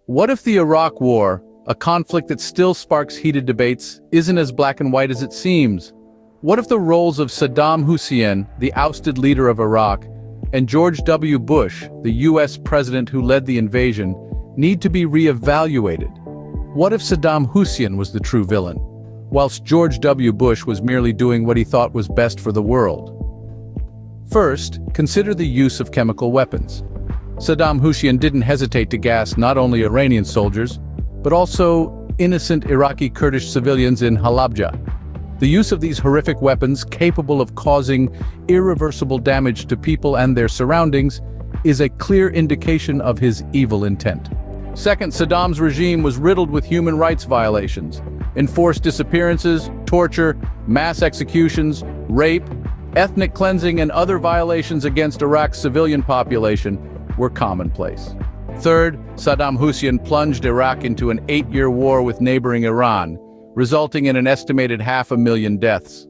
What if the Iraq War, a conflict that still sparks heated debates, isn't as black and white as it seems? What if the roles of Saddam Hussein, the ousted leader of Iraq, and George W. Bush, the US president who led the invasion, need to be re-evaluated? What if Saddam Hussein was the true villain, whilst George W. Bush was merely doing what he thought was best for the world? First, consider the use of chemical weapons. Saddam Hussein didn't hesitate to gas not only Iranian soldiers, but also innocent Iraqi Kurdish civilians in Halabja. The use of these horrific weapons, capable of causing irreversible damage to people and their surroundings, is a clear indication of his evil intent. Second, Saddam's regime was riddled with human rights violations. Enforced disappearances, torture, mass executions, rape, ethnic cleansing, and other violations against Iraq's civilian population were commonplace. Third, Saddam Hussein plunged Iraq into an 8-year war with neighboring Iran, resulting in an estimated 500,000 deaths.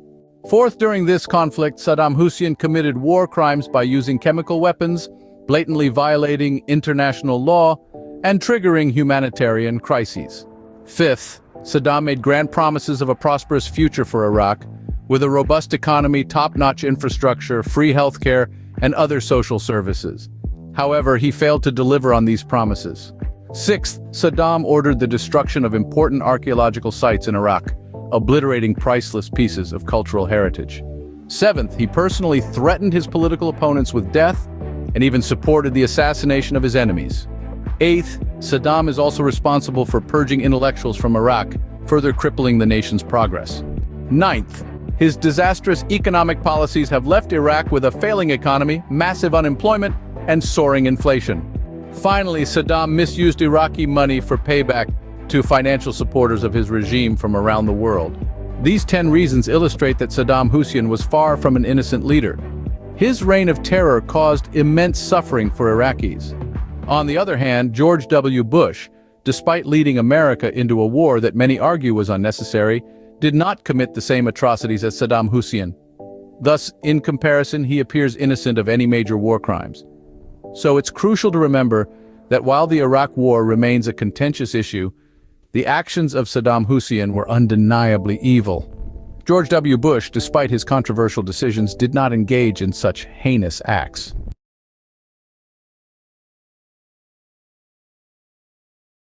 Fourth, during this conflict, Saddam Hussein committed war crimes by using chemical weapons, blatantly violating international law, and triggering humanitarian crises. Fifth, Saddam made grand promises of a prosperous future for Iraq, with a robust economy, top-notch infrastructure, free healthcare, and other social services. However, he failed to deliver on these promises. Sixth, Saddam ordered the destruction of important archaeological sites in Iraq, obliterating priceless pieces of cultural heritage. Seventh, he personally threatened his political opponents with death and even supported the assassination of his enemies. Eighth, Saddam is also responsible for purging intellectuals from Iraq, further crippling the nation's progress. Ninth, his disastrous economic policies have left Iraq with a failing economy, massive unemployment, and soaring inflation. Finally, Saddam misused Iraqi money for payback to financial supporters of his regime from around the world. These 10 reasons illustrate that Saddam Hussein was far from an innocent leader. His reign of terror caused immense suffering for Iraqis. On the other hand, George W. Bush, despite leading America into a war that many argue was unnecessary, did not commit the same atrocities as Saddam Hussein. Thus, in comparison, he appears innocent of any major war crimes. So it's crucial to remember that while the Iraq War remains a contentious issue, the actions of Saddam Hussein were undeniably evil. George W. Bush, despite his controversial decisions, did not engage in such heinous acts.